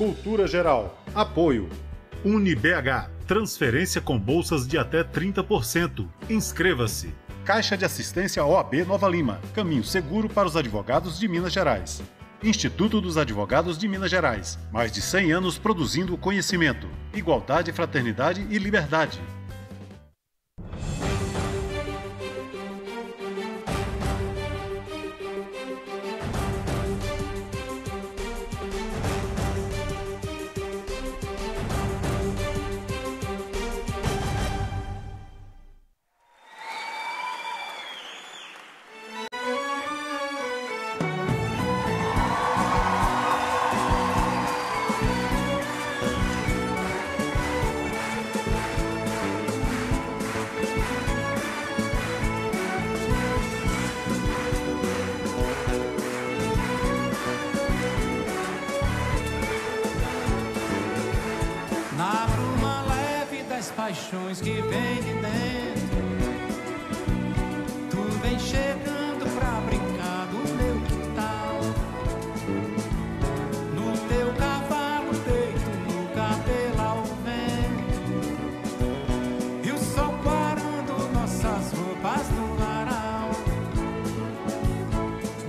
Cultura geral. Apoio. UniBH. Transferência com bolsas de até 30%. Inscreva-se. Caixa de Assistência OAB Nova Lima. Caminho seguro para os advogados de Minas Gerais. Instituto dos Advogados de Minas Gerais. Mais de 100 anos produzindo conhecimento, igualdade, fraternidade e liberdade. Paixões que vem de dentro, tu vem chegando pra brincar no meu quintal, no teu cavalo deito, no cabelo ao vento, e o sol quarando nossas roupas no varal,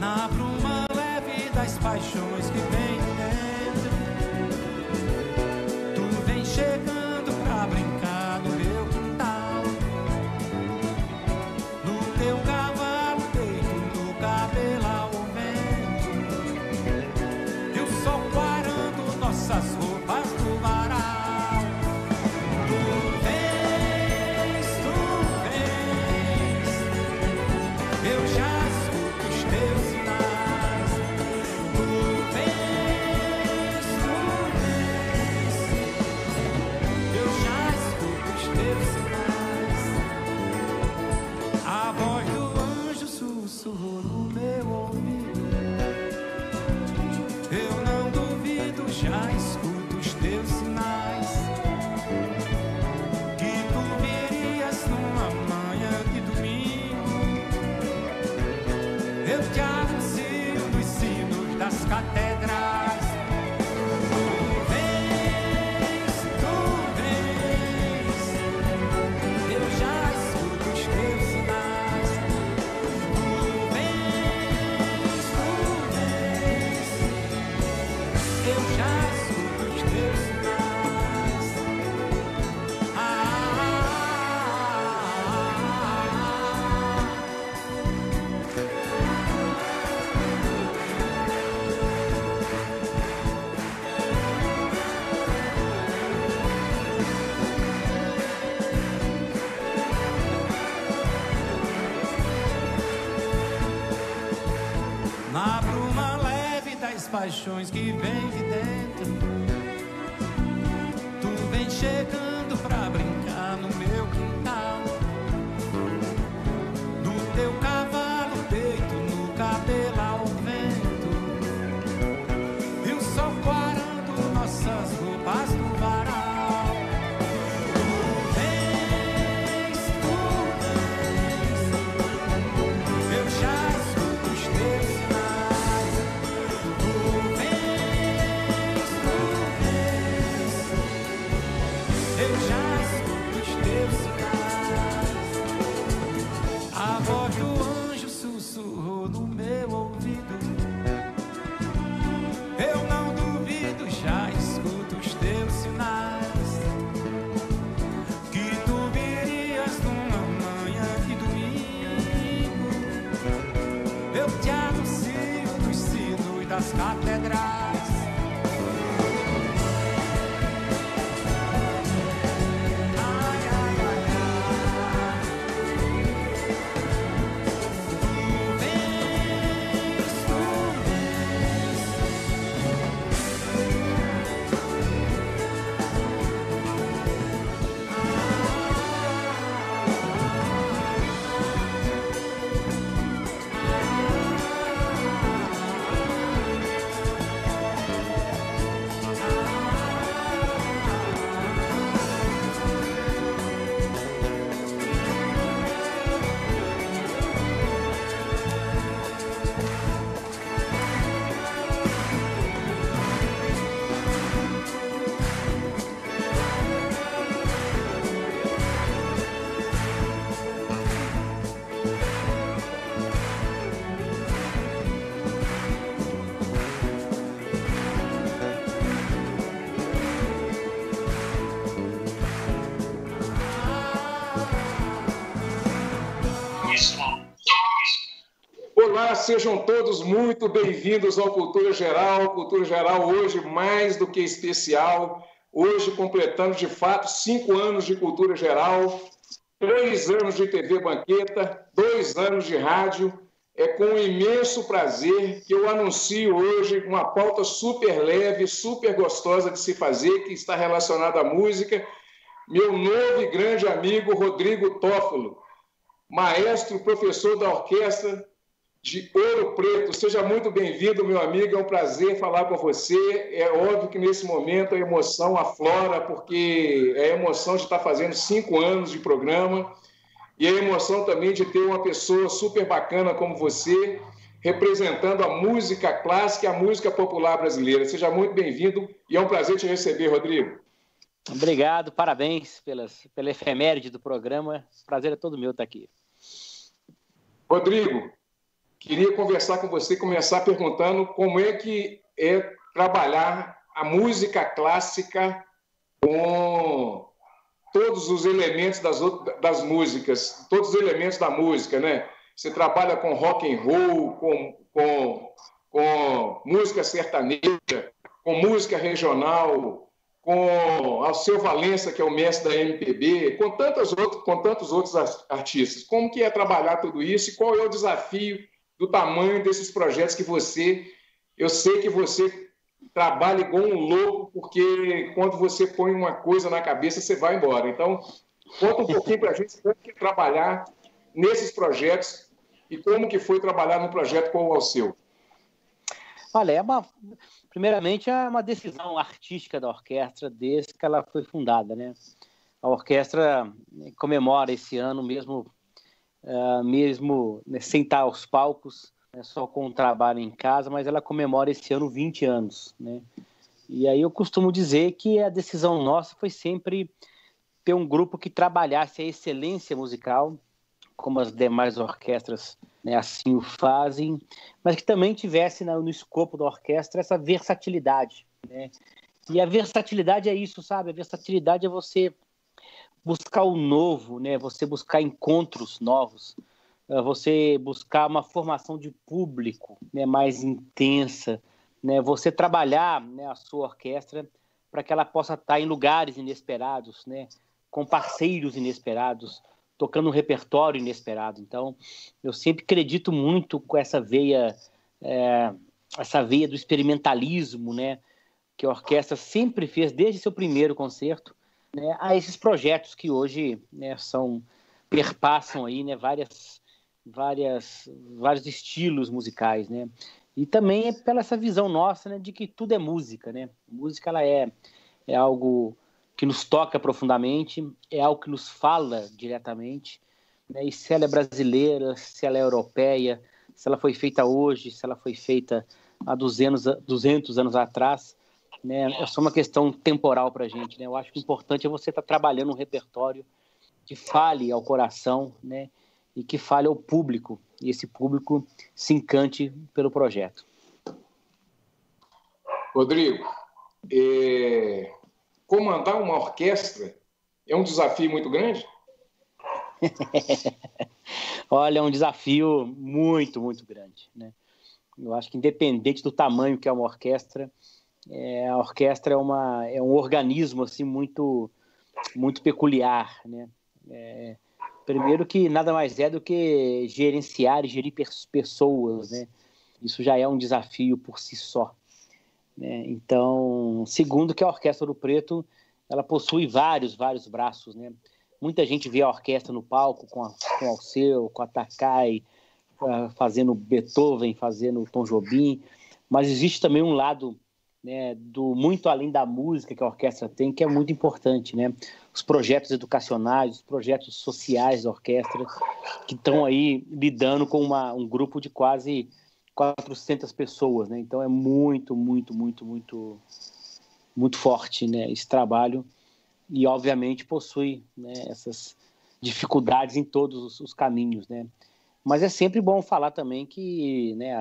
na bruma leve das paixões que vem de dentro, tu vem chegando pra brincar. Paixões que vem de dentro, tu vem chegando pra brincar no meu quintal, no teu cavalo deito, no cabelo ao vento, e o sol quarando nossas roupas no varal. Eu sejam todos muito bem-vindos ao Cultura Geral. Cultura Geral hoje mais do que especial. Hoje completando, de fato, 5 anos de Cultura Geral, 3 anos de TV Banqueta, 2 anos de rádio. É com um imenso prazer que eu anuncio hoje uma pauta super leve, super gostosa de se fazer, que está relacionada à música. Meu novo e grande amigo Rodrigo Toffolo, maestro, professor da orquestra de Ouro Preto. Seja muito bem-vindo, meu amigo, é um prazer falar com você. É óbvio que nesse momento a emoção aflora, porque é a emoção de estar fazendo 5 anos de programa e a emoção também de ter uma pessoa super bacana como você, representando a música clássica e a música popular brasileira. Seja muito bem-vindo e é um prazer te receber, Rodrigo. Obrigado, parabéns pela efeméride do programa. O prazer é todo meu estar aqui. Rodrigo, queria conversar com você, começar perguntando como é que é trabalhar a música clássica com todos os elementos das músicas, todos os elementos da música, né? Você trabalha com rock and roll, com música sertaneja, com música regional, com Alceu Valença, que é o mestre da MPB, com tantos outros artistas. Como que é trabalhar tudo isso e qual é o desafio do tamanho desses projetos que eu sei que você trabalha igual um louco, porque quando você põe uma coisa na cabeça, você vai embora. Então, conta um pouquinho para a gente como que é trabalhar nesses projetos e como que foi trabalhar no projeto com o Alceu. Olha, primeiramente é uma decisão artística da orquestra desde que ela foi fundada, né? A orquestra comemora esse ano mesmo né, sem estar aos palcos, só com o trabalho em casa, mas ela comemora esse ano 20 anos, né? E aí eu costumo dizer que a decisão nossa foi sempre ter um grupo que trabalhasse a excelência musical, como as demais orquestras, né, assim o fazem, mas que também tivesse no escopo da orquestra essa versatilidade, né? E a versatilidade é isso, sabe? A versatilidade é você buscar o novo, né? Você buscar encontros novos, você buscar uma formação de público, né, mais intensa, né? Você trabalhar, né, a sua orquestra para que ela possa estar em lugares inesperados, né, com parceiros inesperados, tocando um repertório inesperado. Então, eu sempre acredito muito com essa veia do experimentalismo, né, que a orquestra sempre fez desde seu primeiro concerto, né, a esses projetos que hoje, né, perpassam aí, né, vários estilos musicais, né? E também é pela essa visão nossa, né, de que tudo é música, né? Música ela é algo que nos toca profundamente, é algo que nos fala diretamente, né? E se ela é brasileira, se ela é europeia, se ela foi feita hoje, se ela foi feita há 200 anos atrás, né? É só uma questão temporal para a gente, né? Eu acho que o importante é você estar trabalhando um repertório que fale ao coração, né? E que fale ao público, e esse público se encante pelo projeto. Rodrigo, comandar uma orquestra é um desafio muito grande? Olha, é um desafio muito, muito grande, né? Eu acho que independente do tamanho que é uma orquestra, a orquestra é um organismo assim, muito, muito peculiar, né? Primeiro que nada mais é do que gerenciar e gerir pessoas, né? Isso já é um desafio por si só, né? Então, segundo que a Orquestra Ouro Preto, ela possui vários braços, né? Muita gente vê a orquestra no palco com Alceu, com a Takai, fazendo Beethoven, fazendo Tom Jobim, mas existe também um lado, né, do muito além da música que a orquestra tem, que é muito importante, né? Os projetos educacionais, os projetos sociais da orquestra, que estão aí lidando com um grupo de quase 400 pessoas, né? Então é muito, muito, muito, muito, muito forte, né, esse trabalho, e obviamente possui, né, essas dificuldades em todos os caminhos, né? Mas é sempre bom falar também que, né,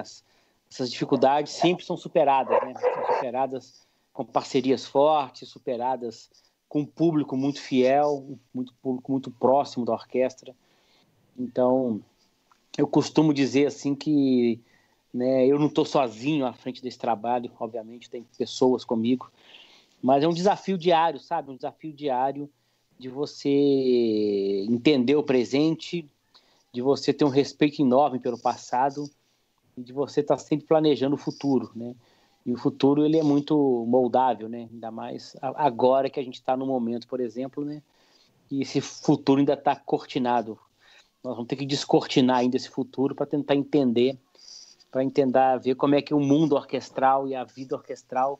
essas dificuldades sempre são superadas, né? São superadas com parcerias fortes, superadas com um público muito fiel, público muito próximo da orquestra. Então, eu costumo dizer assim que né? Eu não estou sozinho à frente desse trabalho, obviamente, tem pessoas comigo, mas é um desafio diário, sabe? Um desafio diário de você entender o presente, de você ter um respeito enorme pelo passado e de você estar sempre planejando o futuro, né? E o futuro, ele é muito moldável, né? Ainda mais agora que a gente está no momento, por exemplo, né? E esse futuro ainda está cortinado. Nós vamos ter que descortinar ainda esse futuro para tentar entender, ver como é que o mundo orquestral e a vida orquestral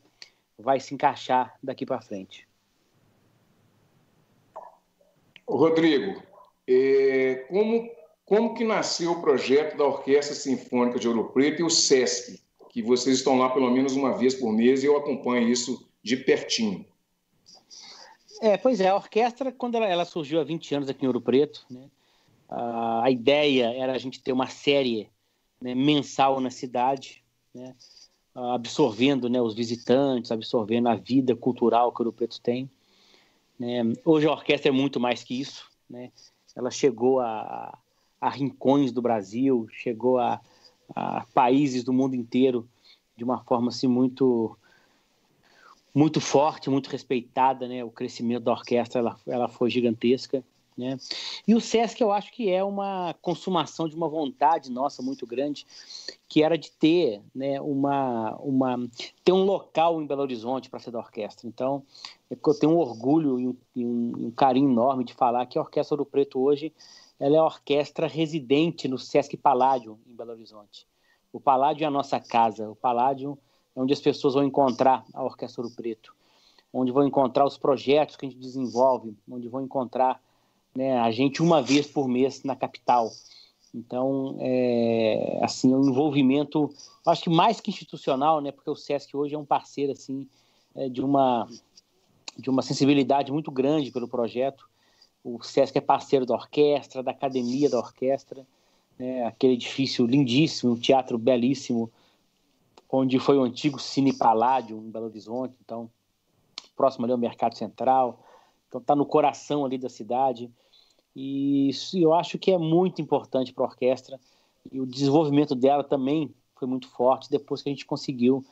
vai se encaixar daqui para frente. Rodrigo, como que nasceu o projeto da Orquestra Sinfônica de Ouro Preto e o SESC, que vocês estão lá pelo menos uma vez por mês e eu acompanho isso de pertinho? Pois é, a orquestra, quando ela surgiu há 20 anos aqui em Ouro Preto, né, a ideia era a gente ter uma série, né, mensal na cidade, né, absorvendo, né, os visitantes, absorvendo a vida cultural que Ouro Preto tem. Né. Hoje a orquestra é muito mais que isso, né. Ela chegou a rincões do Brasil, chegou a países do mundo inteiro de uma forma assim, muito forte, muito respeitada, né. O crescimento da orquestra ela foi gigantesca, né. E o SESC eu acho que é uma consumação de uma vontade nossa muito grande, que era de ter, né, ter um local em Belo Horizonte para ser da orquestra. Então, eu tenho um orgulho e um carinho enorme de falar que a Orquestra Ouro Preto hoje ela é a orquestra residente no Sesc Paládio, em Belo Horizonte. O Paládio é a nossa casa, o Paládio é onde as pessoas vão encontrar a Orquestra Ouro Preto, onde vão encontrar os projetos que a gente desenvolve, onde vão encontrar, né, a gente uma vez por mês na capital. Então, assim, um envolvimento, acho que mais que institucional, né, porque o Sesc hoje é um parceiro assim, de uma sensibilidade muito grande pelo projeto. O Sesc é parceiro da orquestra, da academia da orquestra, né, aquele edifício lindíssimo, um teatro belíssimo, onde foi o antigo Cine Paládio, em Belo Horizonte, então, próximo ali ao Mercado Central, então está no coração ali da cidade, e isso eu acho que é muito importante para a orquestra, e o desenvolvimento dela também foi muito forte, depois que a gente conseguiu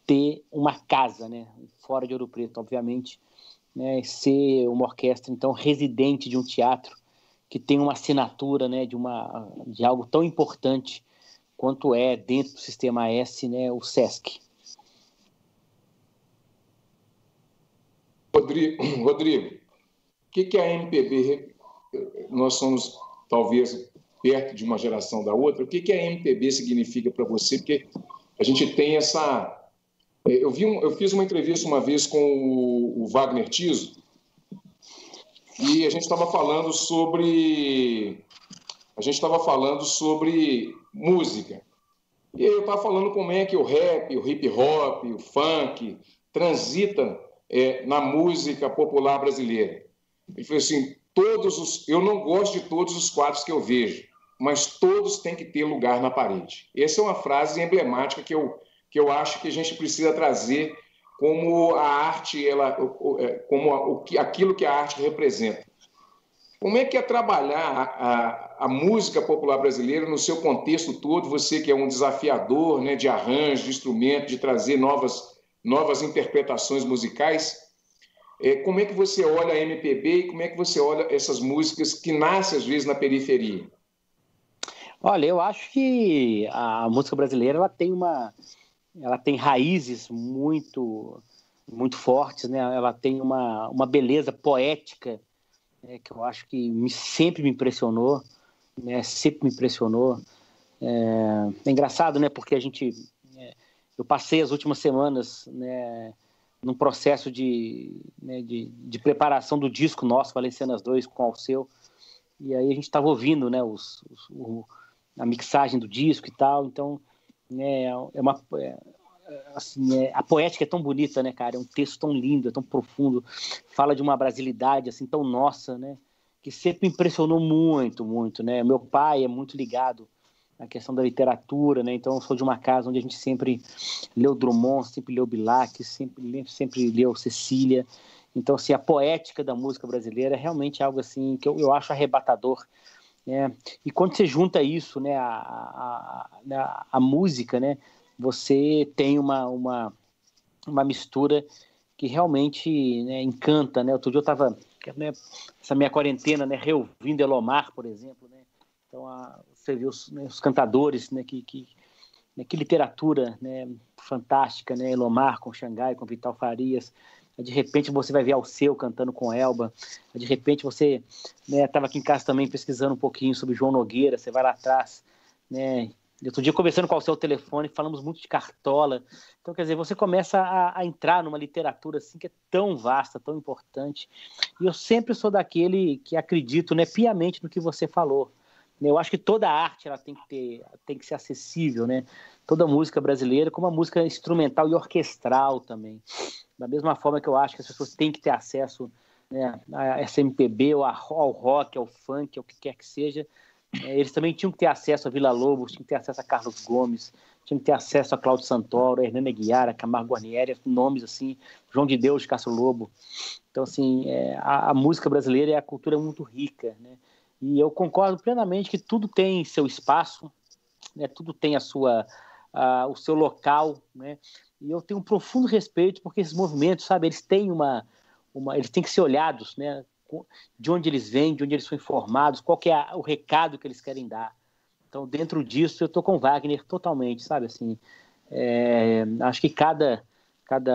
ter uma casa, né, fora de Ouro Preto, obviamente, né, ser uma orquestra, então, residente de um teatro, que tem uma assinatura, né, de algo tão importante quanto é, dentro do Sistema S, né, o SESC. Rodrigo, o que é a MPB? Nós somos, talvez, perto de uma geração da outra. O que a MPB significa para você? Porque a gente tem essa... Eu fiz uma entrevista uma vez com o Wagner Tiso e a gente estava falando sobre música. E aí eu estava falando como é que o rap, o hip hop, o funk transita na música popular brasileira. Ele falou assim, eu não gosto de todos os quadros que eu vejo, mas todos têm que ter lugar na parede. Essa é uma frase emblemática que eu acho que a gente precisa trazer como a arte, aquilo que a arte representa. Como é que é trabalhar a música popular brasileira no seu contexto todo? Você que é um desafiador, né, de arranjo, de instrumento, de trazer novas interpretações musicais. Como é que você olha a MPB e como é que você olha essas músicas que nascem, às vezes, na periferia? Olha, eu acho que a música brasileira ela tem raízes muito, muito fortes, né? Ela tem uma beleza poética, que eu acho que sempre me impressionou, né? Sempre me impressionou. É engraçado, né? Porque eu passei as últimas semanas, né, num processo de preparação do disco nosso, Valencianas 2, com o Alceu, e aí a gente estava ouvindo, né, a mixagem do disco e tal, então, né, a poética é tão bonita, né, cara, é um texto tão lindo, é tão profundo, fala de uma brasilidade, assim, tão nossa, né, que sempre me impressionou muito, muito, né, meu pai é muito ligado à questão da literatura, né, então eu sou de uma casa onde a gente sempre leu Drummond, sempre leu Bilac, sempre leu Cecília, então, assim, a poética da música brasileira é realmente algo, assim, que eu acho arrebatador, né? E quando você junta isso, né, a música, né, você tem uma mistura que realmente, né, encanta, né? Outro dia eu estava, né, essa minha quarentena, né, reouvindo Elomar, por exemplo, né? Então você vê os cantadores, né, que literatura, né, fantástica, né? Elomar com Xangai, com Vital Farias. De repente você vai ver Alceu cantando com Elba. De repente você estava aqui em casa também pesquisando um pouquinho sobre João Nogueira, você vai lá atrás, né? Outro dia conversando com o Alceu ao telefone, falamos muito de Cartola. Então, quer dizer, você começa a entrar numa literatura assim que é tão vasta, tão importante. E eu sempre sou daquele que acredito, né, piamente no que você falou. Eu acho que toda arte ela tem que ser acessível, né? Toda música brasileira, como a música instrumental e orquestral também. Da mesma forma que eu acho que as pessoas têm que ter acesso, né, a essa MPB, ou ao rock, ao funk, ao que quer que seja, eles também tinham que ter acesso a Vila Lobos, tinham que ter acesso a Carlos Gomes, tinham que ter acesso a Cláudio Santoro, a Hernani Aguiar, a Camargo Guarnieri, nomes assim, João de Deus, Cássio Lobo. Então, assim, a música brasileira é a cultura muito rica, né? E eu concordo plenamente que tudo tem seu espaço, né? Tudo tem o seu local, né? E eu tenho um profundo respeito porque esses movimentos, sabe, eles têm eles têm que ser olhados, né? De onde eles vêm, de onde eles são informados, qual que é o recado que eles querem dar. Então, dentro disso, eu estou com o Wagner totalmente, sabe, assim, acho que cada...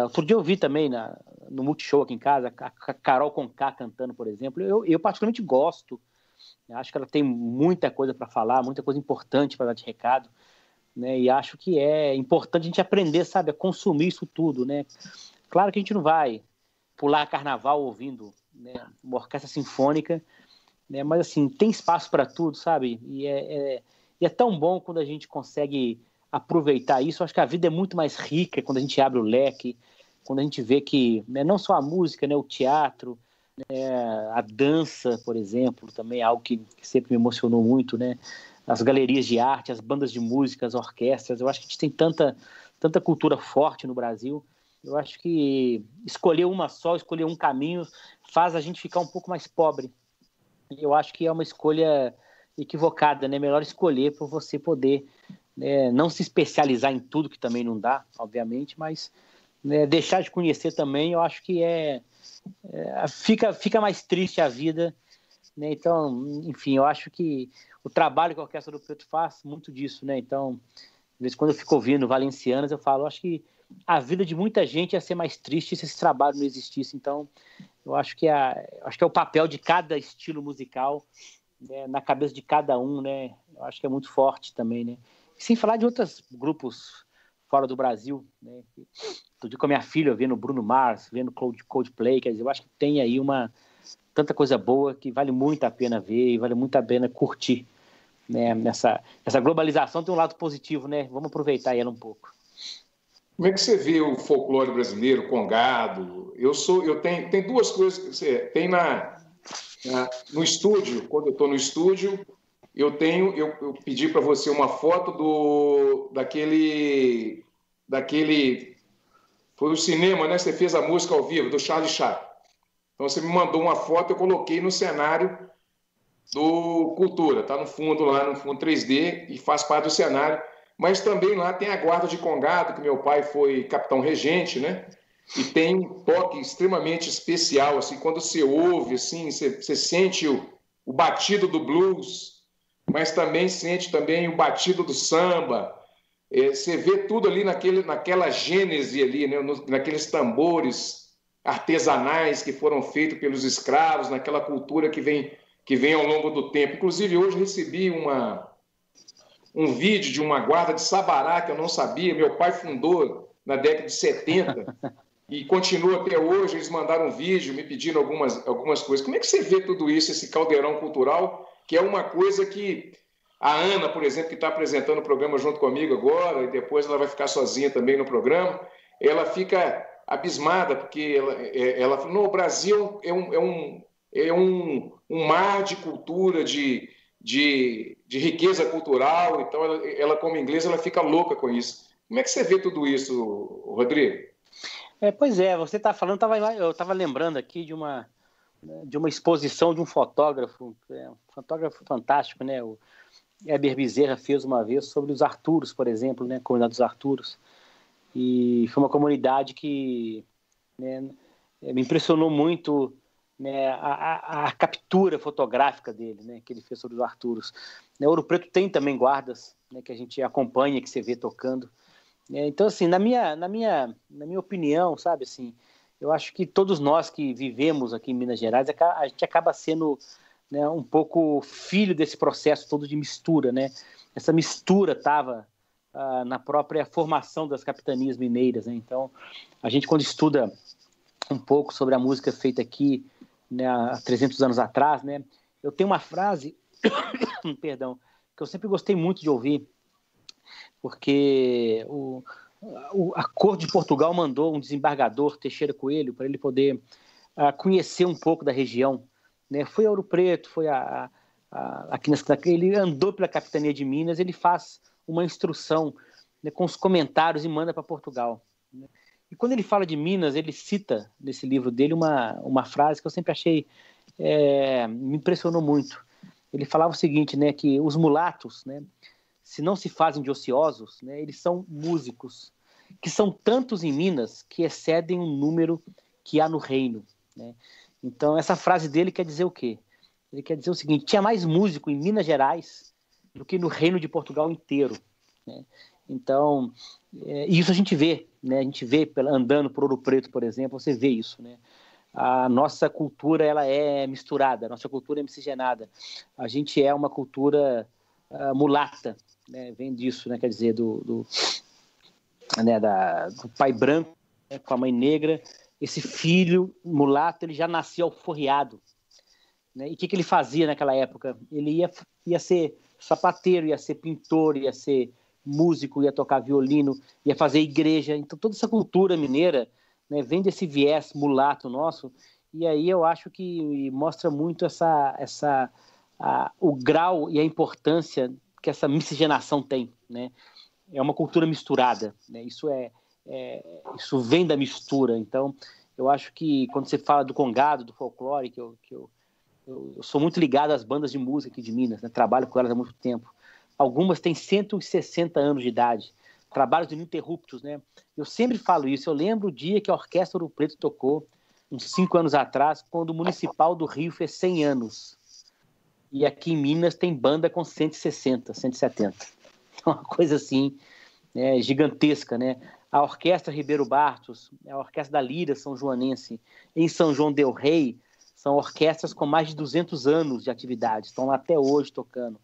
Outro dia eu vi também no Multishow aqui em casa, a Carol Conká cantando, por exemplo, eu particularmente gosto, acho que ela tem muita coisa para falar, muita coisa importante para dar de recado, né? E acho que é importante a gente aprender, sabe, a consumir isso tudo, né? Claro que a gente não vai pular carnaval ouvindo, né, uma orquestra sinfônica, né? Mas assim, tem espaço para tudo, sabe? E é tão bom quando a gente consegue aproveitar isso. Eu acho que a vida é muito mais rica quando a gente abre o leque, quando a gente vê que, né, não só a música, né, o teatro, a dança, por exemplo, também é algo que sempre me emocionou muito, né? As galerias de arte, as bandas de música, as orquestras. Eu acho que a gente tem tanta cultura forte no Brasil. Eu acho que escolher uma só, escolher um caminho, faz a gente ficar um pouco mais pobre. Eu acho que é uma escolha equivocada, né? Melhor escolher para você poder, né, não se especializar em tudo, que também não dá, obviamente, mas, né, deixar de conhecer também, eu acho que fica mais triste a vida, né? Então, enfim, eu acho que o trabalho que a Orquestra do Preto faz, muito disso, né? Então, às vezes, quando eu fico ouvindo Valencianas, eu falo, eu acho que a vida de muita gente ia ser mais triste se esse trabalho não existisse. Então, eu acho que é o papel de cada estilo musical, né, na cabeça de cada um, né? Eu acho que é muito forte também, né? E sem falar de outros grupos fora do Brasil, né? Todo dia com a minha filha, vendo Bruno Mars, vendo Coldplay, quer dizer, eu acho que tem aí tanta coisa boa que vale muito a pena ver e vale muito a pena curtir, né? Essa globalização tem um lado positivo, né? Vamos aproveitar ela um pouco. Como é que você vê o folclore brasileiro, congado? Tem duas coisas que você tem no estúdio. Quando eu estou no estúdio, eu pedi para você uma foto daquele foi o cinema, né? Você fez a música ao vivo do Charlie Chaplin. Então você me mandou uma foto, eu coloquei no cenário do Cultura, tá no fundo lá, no fundo 3D, e faz parte do cenário. Mas também lá tem a Guarda de Congado, que meu pai foi capitão regente, né? E tem um toque extremamente especial, assim, quando você ouve, assim, você sente o batido do blues, mas também sente também o batido do samba. Você vê tudo ali naquela gênese ali, né? Naqueles tambores artesanais que foram feitos pelos escravos, naquela cultura que vem ao longo do tempo. Inclusive, hoje recebi um vídeo de uma guarda de Sabará, que eu não sabia. Meu pai fundou na década de 70 e continua até hoje. Eles mandaram um vídeo me pedindo algumas coisas. Como é que você vê tudo isso, esse caldeirão cultural, que é uma coisa que a Ana, por exemplo, que está apresentando o programa junto comigo agora, e depois ela vai ficar sozinha também no programa, ela fica abismada, porque ela fala, no, o Brasil é um mar de cultura, de riqueza cultural. Então ela como inglesa, ela fica louca com isso. Como é que você vê tudo isso, Rodrigo? Pois é, você está falando, eu estava lembrando aqui de uma de uma exposição de um fotógrafo fantástico, né? O Heber Bezerra fez uma vez sobre os Arturos, por exemplo, né? A comunidade dos Arturos. E foi uma comunidade que, né, me impressionou muito, né, a captura fotográfica dele, né, que ele fez sobre os Arturos. Né, Ouro Preto tem também guardas, né, que a gente acompanha, que você vê tocando. Então, assim, na minha opinião, sabe, assim, eu acho que todos nós que vivemos aqui em Minas Gerais, a gente acaba sendo, né, um pouco filho desse processo todo de mistura, né? Essa mistura estava na própria formação das capitanias mineiras, né? Então, a gente, quando estuda um pouco sobre a música feita aqui, né, há 300 anos atrás, né, eu tenho uma frase perdão, que eu sempre gostei muito de ouvir, porque a corte de Portugal mandou um desembargador, Teixeira Coelho, para ele poder conhecer um pouco da região, né? Foi a Ouro Preto, foi aqui ele andou pela capitania de Minas, ele faz uma instrução, né, com os comentários e manda para Portugal, né? E quando ele fala de Minas, ele cita nesse livro dele uma frase que eu sempre achei, me impressionou muito. Ele falava o seguinte, né, que os mulatos, né, se não se fazem de ociosos, né, eles são músicos, que são tantos em Minas que excedem o número que há no reino, né? Então, essa frase dele quer dizer o quê? Ele quer dizer o seguinte: tinha mais músico em Minas Gerais do que no reino de Portugal inteiro, né? Então, isso a gente vê, né? A gente vê andando por Ouro Preto, por exemplo, você vê isso, né? A nossa cultura, ela é misturada, a nossa cultura é miscigenada. A gente é uma cultura mulata, né? Vem disso, né? Quer dizer, do pai branco, né, com a mãe negra. Esse filho mulato, ele já nasceu alforriado, né? E o que ele fazia naquela época? Ele ia ser sapateiro, ia ser pintor, ia ser músico, ia tocar violino, ia fazer igreja. Então, toda essa cultura mineira, né, vem desse viés mulato nosso, e aí eu acho que mostra muito o grau e a importância que essa miscigenação tem, né? É uma cultura misturada, né? Isso vem da mistura. Então, eu acho que quando você fala do congado, do folclore, que eu sou muito ligado às bandas de música aqui de Minas, né? Trabalho com elas há muito tempo. Algumas têm 160 anos de idade, trabalhos ininterruptos, né? Eu sempre falo isso. Eu lembro o dia que a Orquestra Ouro Preto tocou, uns 5 anos atrás, quando o Municipal do Rio fez 100 anos. E aqui em Minas tem banda com 160, 170. Então, uma coisa assim, gigantesca, né? A Orquestra Ribeiro Bartos, a Orquestra da Lira São Joanense, em São João del Rei, são orquestras com mais de 200 anos de atividade, estão lá até hoje tocando.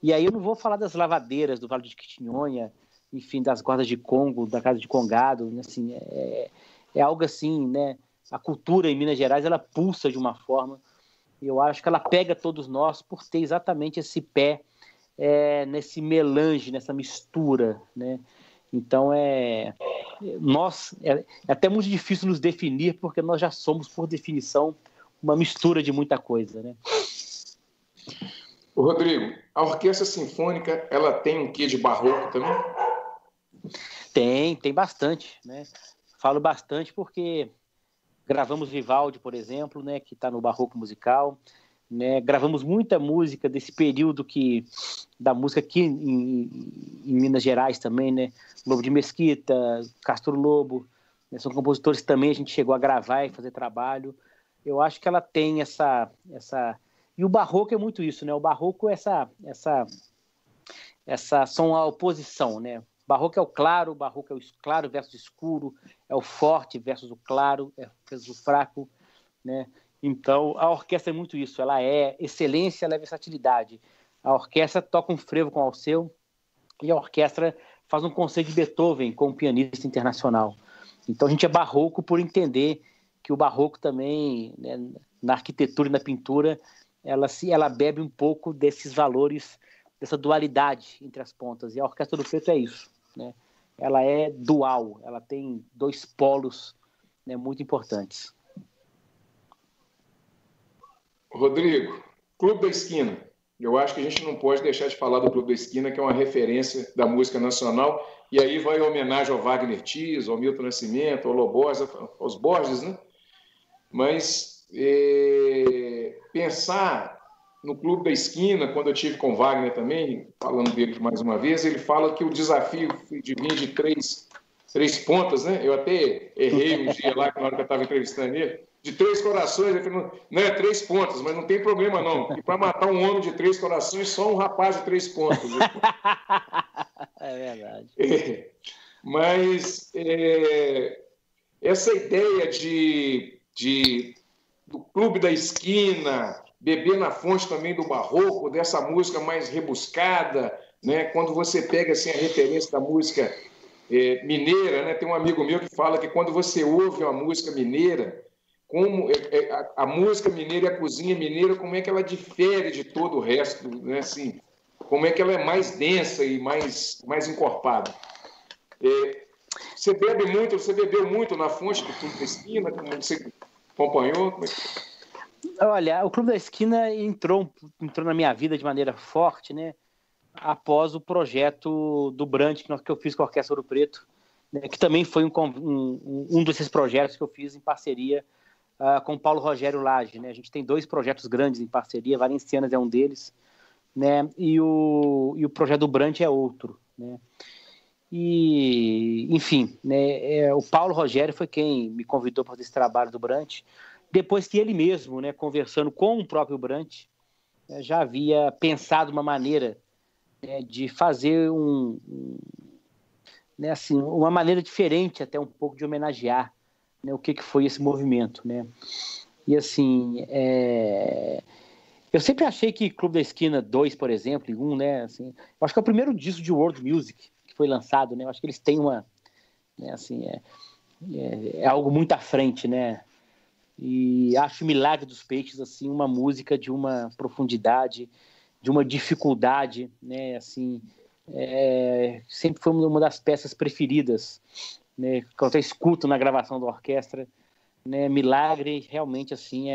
E aí eu não vou falar das lavadeiras do Vale de Quitinhonha, enfim, das cordas de Congo, da Casa de Congado, assim, é algo assim, né? A cultura em Minas Gerais, ela pulsa de uma forma, e eu acho que ela pega todos nós por ter exatamente esse pé nesse melange, nessa mistura, né? Então, é até muito difícil nos definir, porque nós já somos, por definição, uma mistura de muita coisa, né? Rodrigo, a Orquestra Sinfônica, ela tem um quê de barroco também? Tem bastante, né? Falo bastante porque gravamos Vivaldi, por exemplo, né, que está no barroco musical, né? Gravamos muita música desse período da música aqui em Minas Gerais também, né? Lobo de Mesquita, Castro Lobo, né? São compositores que também a gente chegou a gravar e fazer trabalho. Eu acho que ela tem essa... E o barroco é muito isso, né? O barroco é essa são a oposição, né? O barroco é o claro, o barroco é o claro versus escuro, é o forte versus o claro, versus o fraco, né? Então, a orquestra é muito isso, ela é excelência, ela é versatilidade. A orquestra toca um frevo com o Alceu e a orquestra faz um concerto de Beethoven com um pianista internacional. Então, a gente é barroco por entender que o barroco também, né, na arquitetura e na pintura, ela bebe um pouco desses valores, dessa dualidade entre as pontas. E a Orquestra do Preto é isso, né? Ela é dual, ela tem 2 polos, né, muito importantes. Rodrigo, Clube da Esquina. Eu acho que a gente não pode deixar de falar do Clube da Esquina, que é uma referência da música nacional, e aí vai em homenagem ao Wagner Tiso, ao Milton Nascimento, ao Lobosa, aos Borges, né? Mas pensar no Clube da Esquina, quando eu tive com o Wagner também, falando dele mais uma vez, ele fala que o desafio de vir de três pontas, né? Eu até errei um dia lá, na hora que eu estava entrevistando ele, de 3 corações, ele falou, não é 3 pontas, mas não tem problema não, e para matar um homem de 3 corações, só um rapaz de 3 pontas. É verdade. Mas essa ideia do Clube da Esquina, beber na fonte também do barroco, dessa música mais rebuscada, né? Quando você pega assim, a referência da música mineira, né? Tem um amigo meu que fala que quando você ouve uma música mineira, como a música mineira e a cozinha mineira, como é que ela difere de todo o resto, né? Assim, como é que ela é mais densa e mais encorpada. Você bebeu muito na fonte do Clube da Esquina, como você acompanhou? Olha, o Clube da Esquina entrou na minha vida de maneira forte, né? Após o projeto do Brant que eu fiz com a Orquestra Ouro Preto, né? Que também foi um desses projetos que eu fiz em parceria com o Paulo Rogério Lage, né? A gente tem 2 projetos grandes em parceria, Valencianas é um deles, né? E o projeto do Brant é outro, né? E, enfim, né? O Paulo Rogério foi quem me convidou para fazer esse trabalho do Brant, depois que ele mesmo, né, conversando com o próprio Brant, já havia pensado uma maneira, né, de fazer né, assim, uma maneira diferente, até um pouco de homenagear, né, o que foi esse movimento, né? E assim, eu sempre achei que Clube da Esquina 2, por exemplo, e 1, né, assim, eu acho que é o primeiro disco de world music que foi lançado, né? Eu acho que eles têm uma, né, assim, é algo muito à frente, né? E acho Milagre dos Peixes assim uma música de uma profundidade, de uma dificuldade, né? Assim, sempre foi uma das peças preferidas, né? Quando eu escuto na gravação da orquestra, né? Milagre realmente assim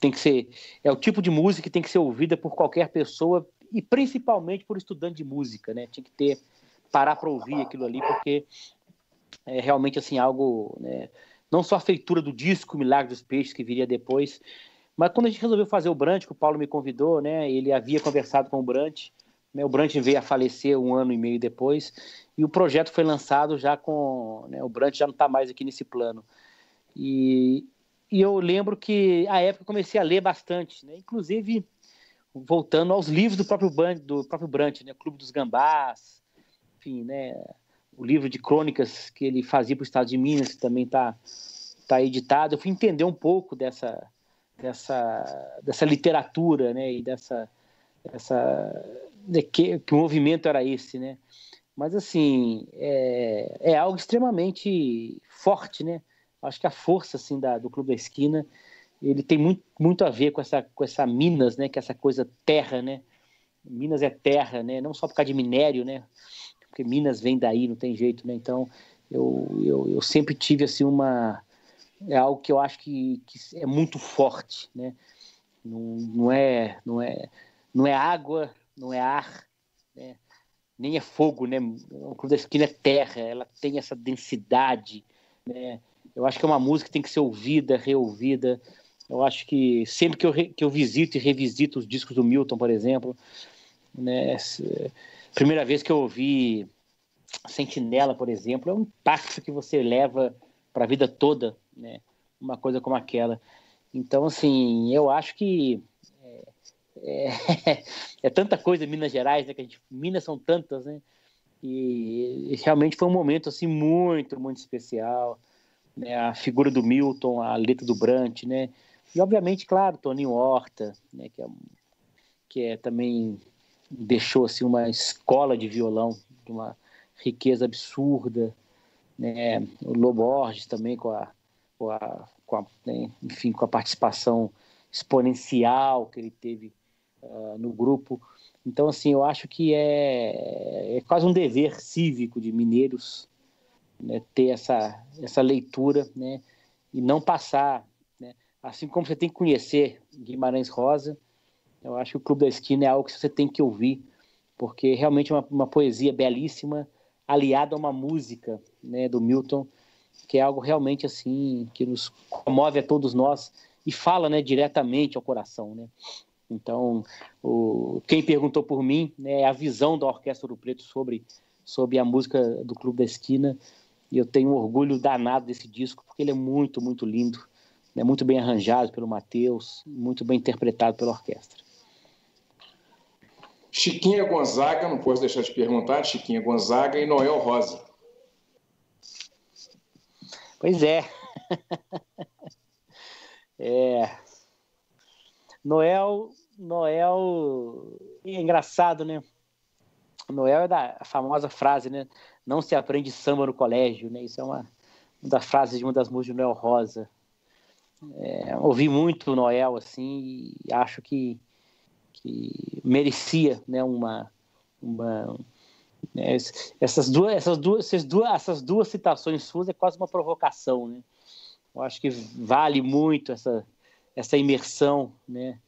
tem que ser, o tipo de música que tem que ser ouvida por qualquer pessoa e principalmente por estudante de música, né? Tinha que parar para ouvir aquilo ali, porque é realmente assim algo, né? Não só a feitura do disco Milagre dos Peixes, que viria depois, mas quando a gente resolveu fazer o Brant, que o Paulo me convidou, né, ele havia conversado com o Brant, né, o Brant veio a falecer 1 ano e meio depois, e o projeto foi lançado já com, né, o Brant já não está mais aqui nesse plano. E eu lembro que, à época, eu comecei a ler bastante, né, inclusive voltando aos livros do próprio Brant, né, Clube dos Gambás, enfim, né, o livro de crônicas que ele fazia para o estado de Minas, que também está editado. Eu fui entender um pouco dessa literatura, né, e que o movimento era esse, né? Mas, assim, é algo extremamente forte, né? Acho que a força, assim, do Clube da Esquina, ele tem muito, muito a ver com essa Minas, né? Que é essa coisa terra, né? Minas é terra, né? Não só por causa de minério, né? Porque Minas vem daí, não tem jeito, né? Então, eu sempre tive, assim, algo que eu acho que é muito forte, né? Não é água, não é ar, né? Nem é fogo, né? O Clube da Esquina é terra, ela tem essa densidade, né? Eu acho que é uma música que tem que ser ouvida, reouvida. Eu acho que sempre que eu visito e revisito os discos do Milton, por exemplo, né? Primeira vez que eu ouvi Sentinela, por exemplo, é um impacto que você leva para a vida toda, né? Uma coisa como aquela. Então, assim, eu acho que é tanta coisa em Minas Gerais, né? Minas são tantas, né? E realmente foi um momento assim muito, muito especial, né? A figura do Milton, a letra do Brant, né? E obviamente, claro, Toninho Horta, né? Que também deixou assim uma escola de violão de uma riqueza absurda, né? O Lobo Borges também né? Enfim, com a participação exponencial que ele teve no grupo. Então, assim, eu acho que é quase um dever cívico de mineiros, né, ter essa leitura, né, e não passar, né, assim como você tem que conhecer Guimarães Rosa, eu acho que o Clube da Esquina é algo que você tem que ouvir, porque realmente é uma poesia belíssima, aliada a uma música, né, do Milton, que é algo realmente assim que nos comove a todos nós e fala, né, diretamente ao coração, né? Então, quem perguntou por mim, né, é a visão da Orquestra Ouro Preto sobre a música do Clube da Esquina, e eu tenho um orgulho danado desse disco, porque ele é muito, muito lindo, né, muito bem arranjado pelo Matheus, muito bem interpretado pela orquestra. Chiquinha Gonzaga, não posso deixar de perguntar, Chiquinha Gonzaga e Noel Rosa. Pois é. Noel é engraçado, né? Noel é da famosa frase, né? Não se aprende samba no colégio, né? Isso é uma das frases de uma das músicas de Noel Rosa. Ouvi muito o Noel, assim, e acho que merecia, né, essas duas citações suas é quase uma provocação, né? Eu acho que vale muito essa imersão, né,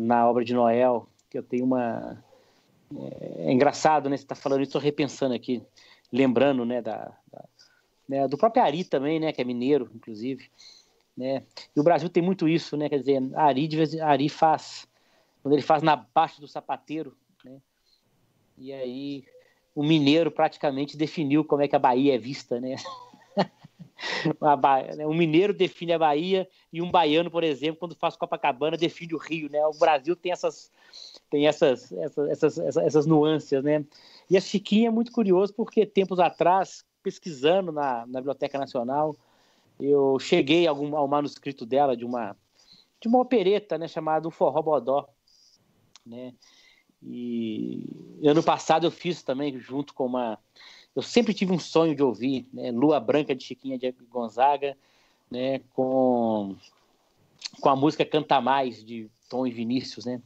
na obra de Noel, que eu tenho é engraçado, né? Você está falando isso, estou repensando aqui, lembrando, né, do próprio Ari também, né, que é mineiro, inclusive, né? E o Brasil tem muito isso, né? Quer dizer, Ari faz, quando ele faz na Baixa do Sapateiro, né? E aí o mineiro praticamente definiu como é que a Bahia é vista, né? O mineiro define a Bahia e um baiano, por exemplo, quando faz Copacabana, define o Rio, né? O Brasil tem essas nuances, né? E a Chiquinha é muito curioso porque tempos atrás, pesquisando na Biblioteca Nacional, eu cheguei ao manuscrito dela de uma opereta, né, chamada O Forró Bodó, né? E ano passado eu fiz também junto com eu sempre tive um sonho de ouvir, né, Lua Branca de Chiquinha de Gonzaga, né, com a música Canta Mais de Tom e Vinícius, né?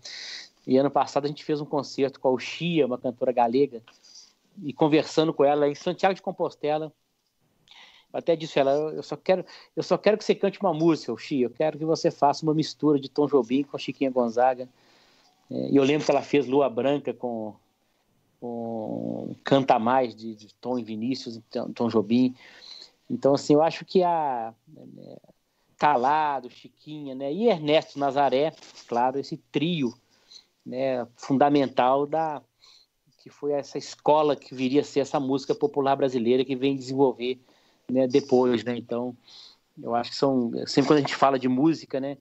E ano passado a gente fez um concerto com a Uxia, uma cantora galega, e conversando com ela em Santiago de Compostela, eu até disse a ela, eu só quero que você cante uma música, Uxia, eu quero que você faça uma mistura de Tom Jobim com a Chiquinha Gonzaga. E eu lembro que ela fez Lua Branca com Canta Mais de Tom e Vinícius, Tom Jobim. Então, assim, eu acho que Calado, Chiquinha, né, e Ernesto Nazaré, claro, esse trio, né, fundamental que foi essa escola que viria a ser essa música popular brasileira que vem desenvolver, né, depois, né? Então, eu acho que sempre quando a gente fala de música, né,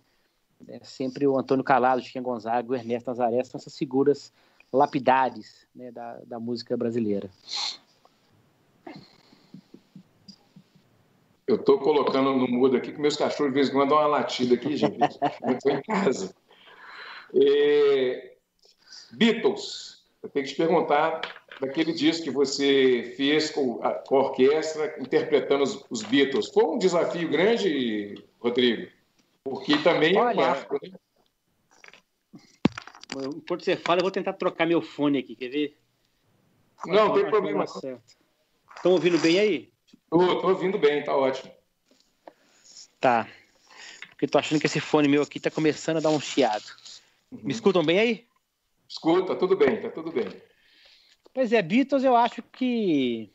sempre o Antônio Calado, o Chiquinha Gonzaga, o Ernesto Nazaré são essas figuras lapidares, né, da música brasileira. Eu estou colocando no mudo aqui, que meus cachorros de vez em quando dão uma latida aqui, gente. Eu estou em casa. Beatles, eu tenho que te perguntar daquele disco que você fez com a orquestra, interpretando os Beatles. Foi um desafio grande, Rodrigo? Porque também é um marco, né? Enquanto você fala, eu vou tentar trocar meu fone aqui, quer ver? Não tem problema. Estão ouvindo bem aí? Estou ouvindo bem, tá ótimo. Tá. Porque tô achando que esse fone meu aqui tá começando a dar um chiado. Me escutam bem aí? Escuta, tudo bem, tá tudo bem. Pois é, Beatles eu acho que...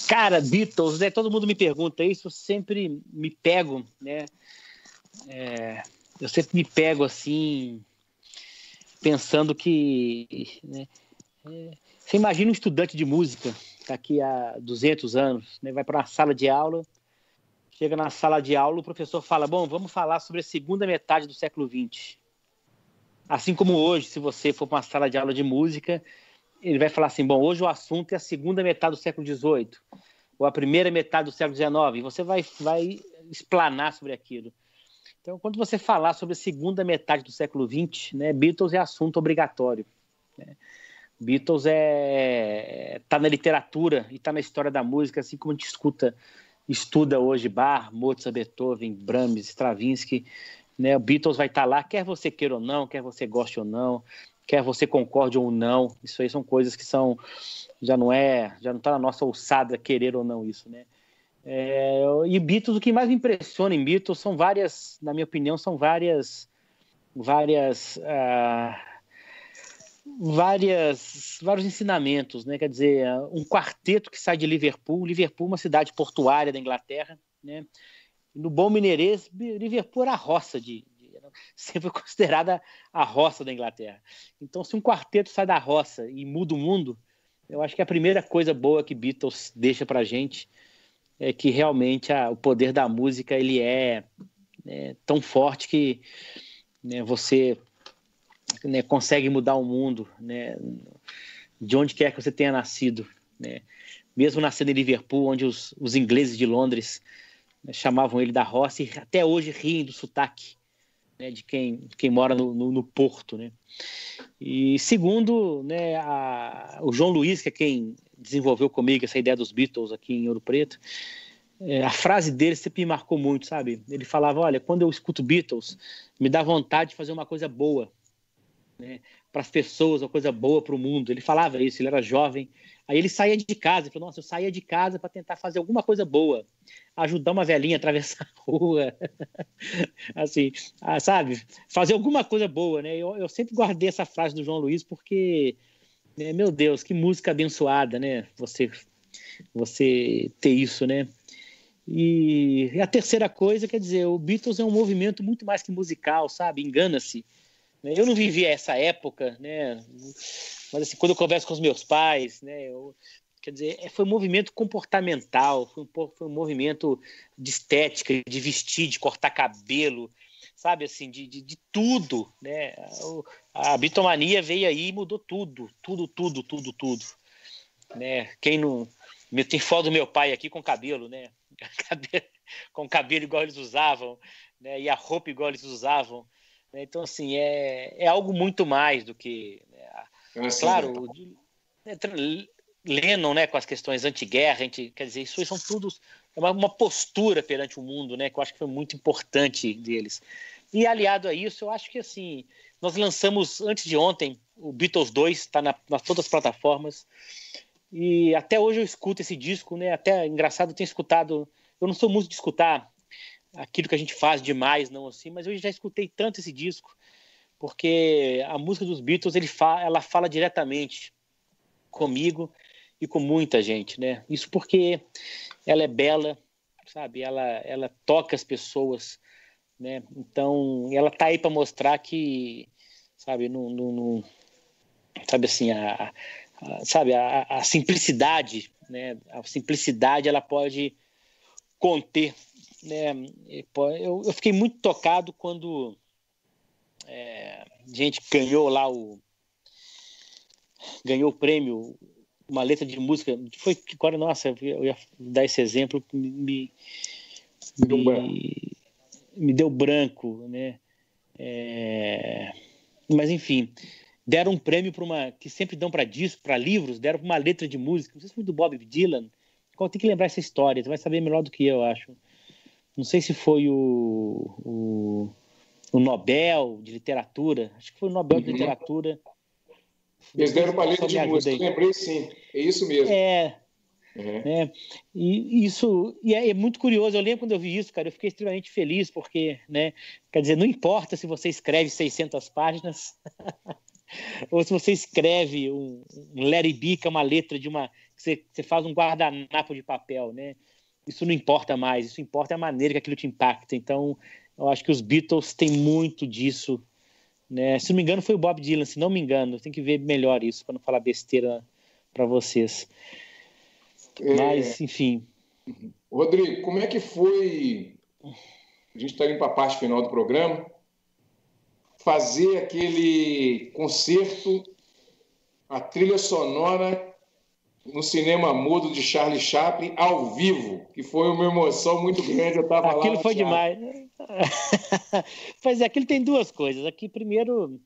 Cara, Beatles, né? Todo mundo me pergunta isso, eu sempre me pego, né? Eu sempre me pego assim, pensando que... né? Você imagina um estudante de música daqui a 200 anos, né? Vai para uma sala de aula, chega na sala de aula, o professor fala, bom, vamos falar sobre a segunda metade do século XX. Assim como hoje, se você for para uma sala de aula de música, ele vai falar assim, bom, hoje o assunto é a segunda metade do século XVIII, ou a primeira metade do século XIX, e você vai explanar sobre aquilo. Então, quando você falar sobre a segunda metade do século XX, né, Beatles é assunto obrigatório, né? Beatles tá na literatura e tá na história da música, assim como a gente estuda hoje Bach, Mozart, Beethoven, Brahms, Stravinsky, né? O Beatles vai estar lá, quer você queira ou não, quer você goste ou não, quer você concorde ou não. Isso aí são coisas que já não está na nossa alçada querer ou não isso, né? E Beatles, o que mais me impressiona em Beatles são várias, na minha opinião, são várias vários ensinamentos, né? Quer dizer, um quarteto que sai de Liverpool, uma cidade portuária da Inglaterra, né? No bom mineirês, Liverpool era a roça sempre considerada a roça da Inglaterra. Então, se um quarteto sai da roça e muda o mundo, eu acho que a primeira coisa boa que Beatles deixa pra gente é que realmente o poder da música ele é tão forte que, né, você, né, consegue mudar o mundo, né, de onde quer que você tenha nascido, né? Mesmo nascendo em Liverpool, onde os ingleses de Londres, né, chamavam ele da roça e até hoje riem do sotaque, né, de quem mora no Porto, né? E segundo, né, o João Luiz, que é quem desenvolveu comigo essa ideia dos Beatles aqui em Ouro Preto, a frase dele sempre me marcou muito, sabe? Ele falava, olha, quando eu escuto Beatles, me dá vontade de fazer uma coisa boa, né, para as pessoas, uma coisa boa para o mundo. Ele falava isso, ele era jovem. Aí ele saía de casa, ele falou, nossa, eu saía de casa para tentar fazer alguma coisa boa, ajudar uma velhinha a atravessar a rua, assim, sabe? Fazer alguma coisa boa, né? Eu sempre guardei essa frase do João Luiz porque, né, meu Deus, que música abençoada, né? Você ter isso, né? E a terceira coisa, quer dizer, o Beatles é um movimento muito mais que musical, sabe? Engana-se. Eu não vivi essa época, né? Mas assim, quando eu converso com os meus pais, né? Quer dizer, foi um movimento comportamental, foi um movimento de estética, de vestir, de cortar cabelo, sabe, assim, de tudo, né? A bitomania veio aí e mudou tudo, né? Quem não... Tem foto do meu pai aqui com cabelo, né? Com cabelo igual eles usavam, né? E a roupa igual eles usavam. Então, assim, é algo muito mais do que... Né? Claro, Lennon, né, com as questões anti-guerra, quer dizer, isso são tudo uma postura perante o mundo, né, que eu acho que foi muito importante deles. E aliado a isso, eu acho que, assim, nós lançamos antes de ontem o Beatles 2, está nas todas as plataformas, e até hoje eu escuto esse disco, né, até engraçado, eu tenho escutado, eu não sou muito de escutar aquilo que a gente faz demais, não assim, mas eu já escutei tanto esse disco, porque a música dos Beatles, ela fala diretamente comigo e com muita gente, né? Isso porque ela é bela, sabe? Ela toca as pessoas, né? Então, ela tá aí para mostrar que, sabe, sabe assim, a simplicidade, né? A simplicidade, ela pode conter, né? Eu fiquei muito tocado quando a gente ganhou o prêmio, uma letra de música, foi agora, nossa, eu ia dar esse exemplo, me deu branco, né? Mas enfim, deram um prêmio que sempre dão para disco, para livros, deram uma letra de música, não sei se foi do Bob Dylan, tem que lembrar essa história, você vai saber melhor do que eu, acho. Não sei se foi o Nobel de Literatura, acho que foi o Nobel de Literatura. Eles deram uma letra de música, lembrei sim, é isso mesmo. Né? E é muito curioso, eu lembro quando eu vi isso, cara, eu fiquei extremamente feliz, porque, né, quer dizer, não importa se você escreve 600 páginas, ou se você escreve um Let It Be, que é uma letra que você faz um guardanapo de papel, né? Isso não importa mais, isso importa a maneira que aquilo te impacta. Então, eu acho que os Beatles têm muito disso, né? Se não me engano, foi o Bob Dylan, se não me engano, tem que ver melhor isso, para não falar besteira para vocês. Mas, enfim. Rodrigo, como é que foi, a gente está indo para a parte final do programa, fazer aquele concerto, a trilha sonora no cinema mudo de Charlie Chaplin ao vivo, que foi uma emoção muito grande. Eu estava lá. Aquilo foi demais. Pois é, aquilo tem duas coisas. Aqui, primeiro,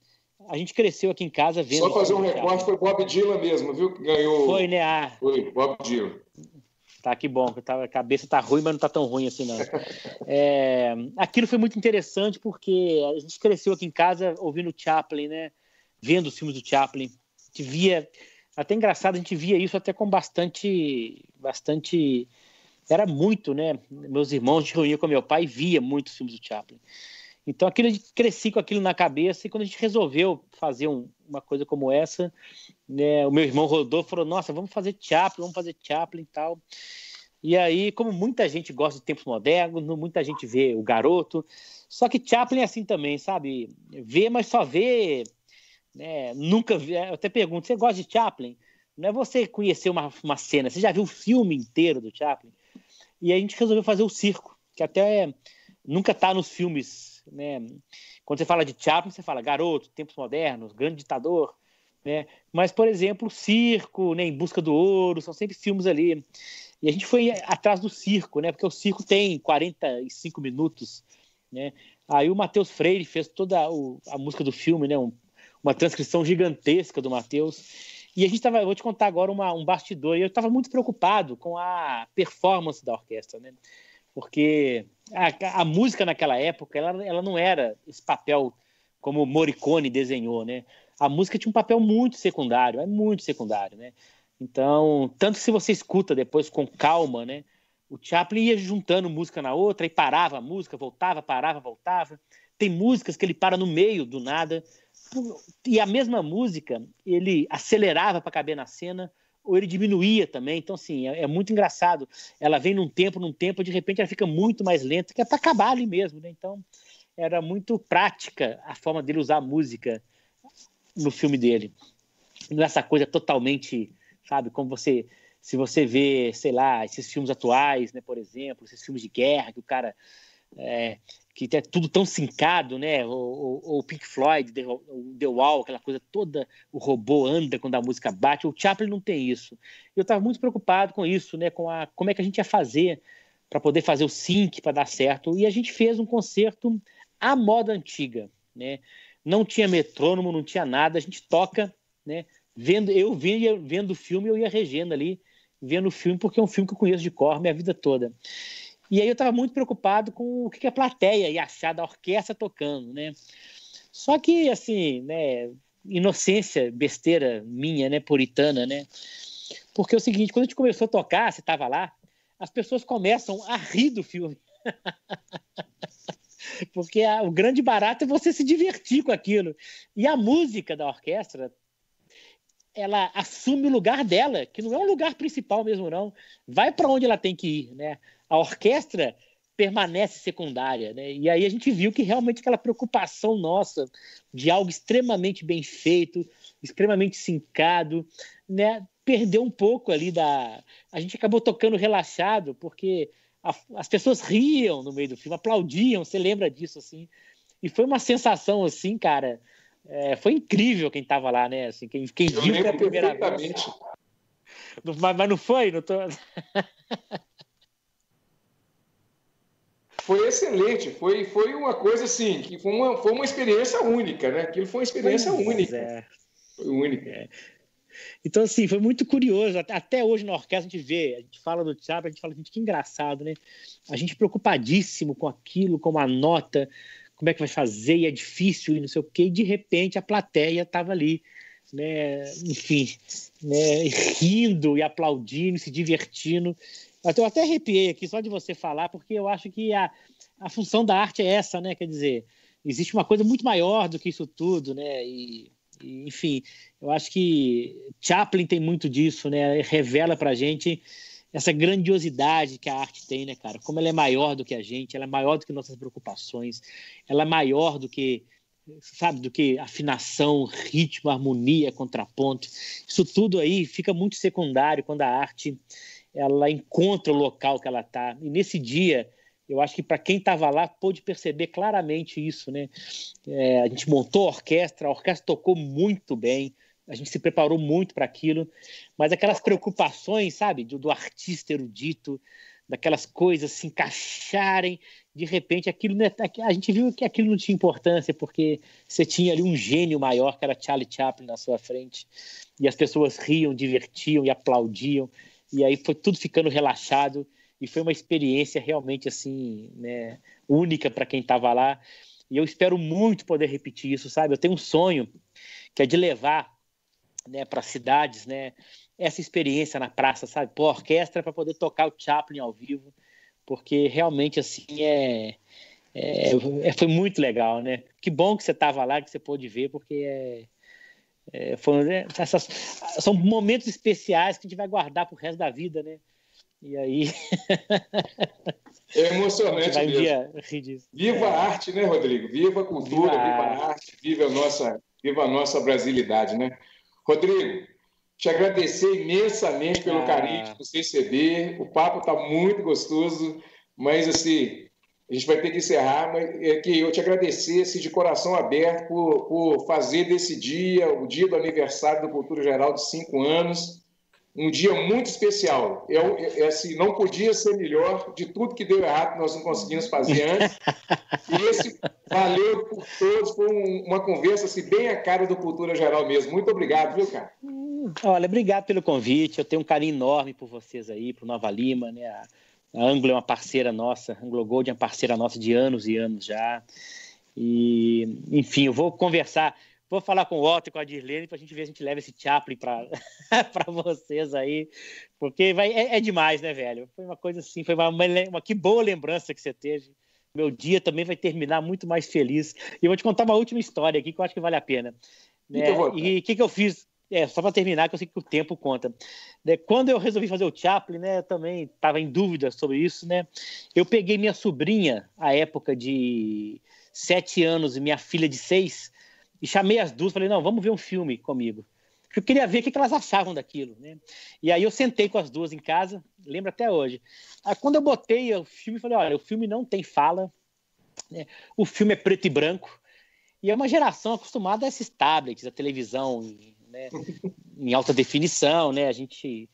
a gente cresceu aqui em casa vendo. Só fazer um recorte, foi Bob Dylan mesmo, viu? Que ganhou. Foi, né? Foi, Bob Dylan. Tá, que bom. A cabeça tá ruim, mas não tá tão ruim assim, não. Aquilo foi muito interessante porque a gente cresceu aqui em casa ouvindo Chaplin, né? Vendo os filmes do Chaplin. A gente via... Até engraçado, a gente via isso até com bastante... Era muito, né? Meus irmãos, a gente reunia com meu pai e via muitos filmes do Chaplin. Então, cresci com aquilo na cabeça, e quando a gente resolveu fazer uma coisa como essa, né, o meu irmão Rodolfo falou, nossa, vamos fazer Chaplin e tal. E aí, como muita gente gosta de tempos modernos, muita gente vê o Garoto, só que Chaplin é assim também, sabe? Vê, mas só vê, né? Nunca vê. Eu até pergunto, você gosta de Chaplin? Não é você conhecer uma cena, você já viu o filme inteiro do Chaplin? E aí a gente resolveu fazer o circo, que até nunca está nos filmes, né? Quando você fala de Chaplin, você fala Garoto, Tempos Modernos, Grande Ditador, né? Mas, por exemplo, o Circo, né, Em Busca do Ouro, são sempre filmes ali. E a gente foi atrás do circo, né? Porque o circo tem 45 minutos, né? Aí o Matheus Freire fez toda a música do filme, né? Uma transcrição gigantesca do Matheus. E a gente tava, eu vou te contar agora um bastidor. E eu estava muito preocupado com a performance da orquestra, né? Porque a música naquela época, ela não era esse papel como Morricone desenhou, né? A música tinha um papel muito secundário, né? Então, tanto que se você escuta depois com calma, né? O Chaplin ia juntando música na outra e parava a música, voltava, parava, voltava. Tem músicas que ele para no meio do nada. E a mesma música, ele acelerava para caber na cena, ou ele diminuía também. Então, assim, é muito engraçado. Ela vem num tempo, de repente ela fica muito mais lenta, que é para acabar ali mesmo, né? Então, era muito prática a forma dele usar a música no filme dele. Não é essa coisa totalmente... Sabe, como se você vê, sei lá, esses filmes atuais, né, por exemplo, esses filmes de guerra, que o cara, que é tudo tão sincado, né, ou Pink Floyd, The Wall, aquela coisa toda, o robô anda quando a música bate, o Chaplin não tem isso. Eu estava muito preocupado com isso, né, como é que a gente ia fazer para poder fazer o sync para dar certo, e a gente fez um concerto à moda antiga, né, não tinha metrônomo, não tinha nada, a gente toca, né, vendo o filme, eu ia regendo ali, vendo o filme, porque é um filme que eu conheço de cor minha vida toda. E aí eu estava muito preocupado com o que a plateia ia achar da orquestra tocando, né? Só que, assim, né, inocência, besteira minha, né, puritana, né? Porque é o seguinte, quando a gente começou a tocar, você estava lá, as pessoas começam a rir do filme. Porque o grande barato é você se divertir com aquilo. E a música da orquestra, ela assume o lugar dela, que não é um lugar principal mesmo, não. Vai para onde ela tem que ir, né? A orquestra permanece secundária, né? E aí a gente viu que realmente aquela preocupação nossa de algo extremamente bem feito, extremamente sincado, né? Perdeu um pouco ali A gente acabou tocando relaxado, porque as pessoas riam no meio do filme, aplaudiam, você lembra disso, assim? E foi uma sensação, assim, cara... foi incrível quem estava lá, né? Assim, quem viu pela primeira vez. Mas não foi? Não tô... Foi excelente. Foi uma coisa assim, que foi uma experiência única, né? Aquilo foi uma experiência única. Foi única. Então, assim, foi muito curioso. Até hoje na orquestra a gente fala do Chaplin, a gente fala, gente, que engraçado, né? A gente preocupadíssimo com aquilo, com a nota, como é que vai fazer, e é difícil, e não sei o quê, e de repente a plateia estava ali, né, enfim, né, rindo e aplaudindo, se divertindo. Eu até arrepiei aqui só de você falar, porque eu acho que a função da arte é essa, né, quer dizer, existe uma coisa muito maior do que isso tudo, né, e enfim, eu acho que Chaplin tem muito disso, né, revela pra gente essa grandiosidade que a arte tem, né, cara? Como ela é maior do que a gente, ela é maior do que nossas preocupações, ela é maior do que, sabe, do que afinação, ritmo, harmonia, contraponto. Isso tudo aí fica muito secundário quando a arte ela encontra o local que ela está. E nesse dia, eu acho que para quem estava lá pôde perceber claramente isso, né? A gente montou a orquestra tocou muito bem, a gente se preparou muito para aquilo, mas aquelas preocupações, sabe, do artista erudito, daquelas coisas se encaixarem, de repente a gente viu que aquilo não tinha importância, porque você tinha ali um gênio maior, que era Charlie Chaplin, na sua frente, e as pessoas riam, divertiam e aplaudiam, e aí foi tudo ficando relaxado, e foi uma experiência realmente assim, né, única para quem estava lá, e eu espero muito poder repetir isso, sabe? Eu tenho um sonho, que é de levar, né, para cidades, né, essa experiência na praça, sabe, orquestra, para poder tocar o Chaplin ao vivo, porque realmente assim Foi muito legal, né? Que bom que você estava lá, que você pôde ver, porque são momentos especiais que a gente vai guardar pro resto da vida, né? E aí... É emocionante vai mesmo. rir disso. Viva a arte, né, Rodrigo? Viva a cultura, viva a arte, viva a nossa brasilidade, né? Rodrigo, te agradecer imensamente pelo carinho de você receber. O papo está muito gostoso, mas assim, a gente vai ter que encerrar, mas é que eu te agradecer assim, de coração aberto por fazer desse dia, o dia do aniversário do Cultura Geral de 5 anos, um dia muito especial. Assim, não podia ser melhor. De tudo que deu errado, nós não conseguimos fazer antes. E esse valeu por todos. Foi uma conversa assim, bem a cara do Cultura Geral mesmo. Muito obrigado, viu, cara? Olha, obrigado pelo convite. Eu tenho um carinho enorme por vocês aí, por Nova Lima, né? A Anglo é uma parceira nossa, Anglo Gold é uma parceira nossa de anos e anos já. E, enfim, eu vou conversar... Vou falar com o Otto e com a Dirlene para a gente ver se a gente leva esse Chaplin para vocês aí, porque é demais, né, velho? Foi uma coisa assim, foi uma que boa lembrança que você teve. Meu dia também vai terminar muito mais feliz. E eu vou te contar uma última história aqui que eu acho que vale a pena. Né? E o que eu fiz? Só para terminar, que eu sei que o tempo conta. Quando eu resolvi fazer o Chaplin, né, eu também estava em dúvida sobre isso, né? Eu peguei minha sobrinha, à época de 7 anos, e minha filha de 6, e chamei as duas, falei, não, vamos ver um filme comigo. Eu queria ver o que elas achavam daquilo, né? E aí eu sentei com as duas em casa, lembro até hoje. Aí quando eu botei o filme, falei, olha, o filme não tem fala, né? O filme é preto e branco, e é uma geração acostumada a esses tablets, a televisão, né, em alta definição, né? A gente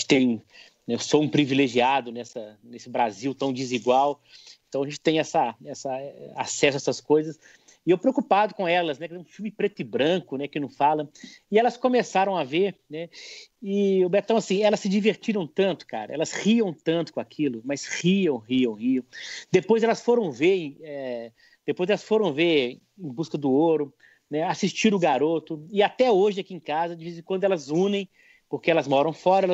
tem... Eu sou um privilegiado nesse Brasil tão desigual, então a gente tem acesso a essas coisas. E eu preocupado com elas, né? Um filme preto e branco, né? Que não fala. E elas começaram a ver, né? E o Betão, assim, elas se divertiram tanto, cara. Elas riam tanto com aquilo, mas riam. Depois elas foram ver Em Busca do Ouro, né? Assistiram O Garoto. E até hoje aqui em casa, de vez em quando elas unem, porque elas moram fora,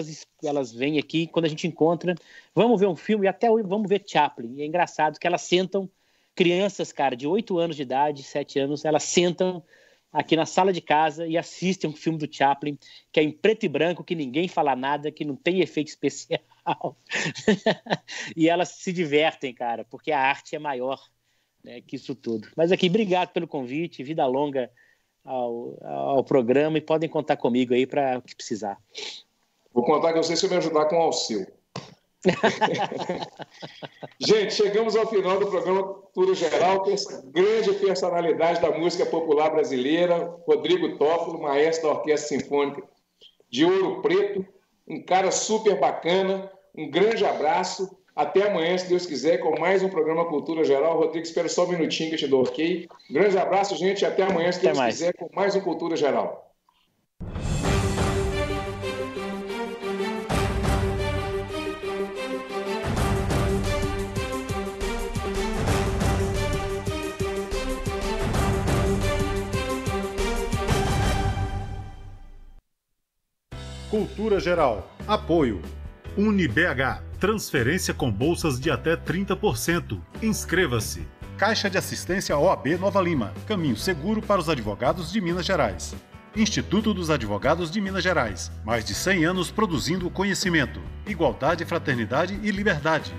elas vêm aqui, quando a gente encontra, vamos ver um filme, e até hoje vamos ver Chaplin. E é engraçado que elas sentam, crianças, cara, de 8 anos de idade, 7 anos, elas sentam aqui na sala de casa e assistem um filme do Chaplin, que é em preto e branco, que ninguém fala nada, que não tem efeito especial. E elas se divertem, cara, porque a arte é maior, né, que isso tudo. Mas aqui, obrigado pelo convite, vida longa ao programa, e podem contar comigo aí para o que precisar. Vou contar com você se eu me ajudar com o Alceu. Gente, chegamos ao final do programa Cultura Geral com essa grande personalidade da música popular brasileira, Rodrigo Toffolo, maestro da Orquestra Sinfônica de Ouro Preto, um cara super bacana. Um grande abraço, até amanhã, se Deus quiser, com mais um programa Cultura Geral. Rodrigo, espera só um minutinho que eu te dou ok. Um grande abraço, gente, até amanhã, se Deus quiser, com mais um Cultura Geral. Cultura Geral. Apoio. UniBH. Transferência com bolsas de até 30%. Inscreva-se. Caixa de Assistência OAB Nova Lima. Caminho seguro para os advogados de Minas Gerais. Instituto dos Advogados de Minas Gerais. Mais de 100 anos produzindo conhecimento, igualdade, fraternidade e liberdade.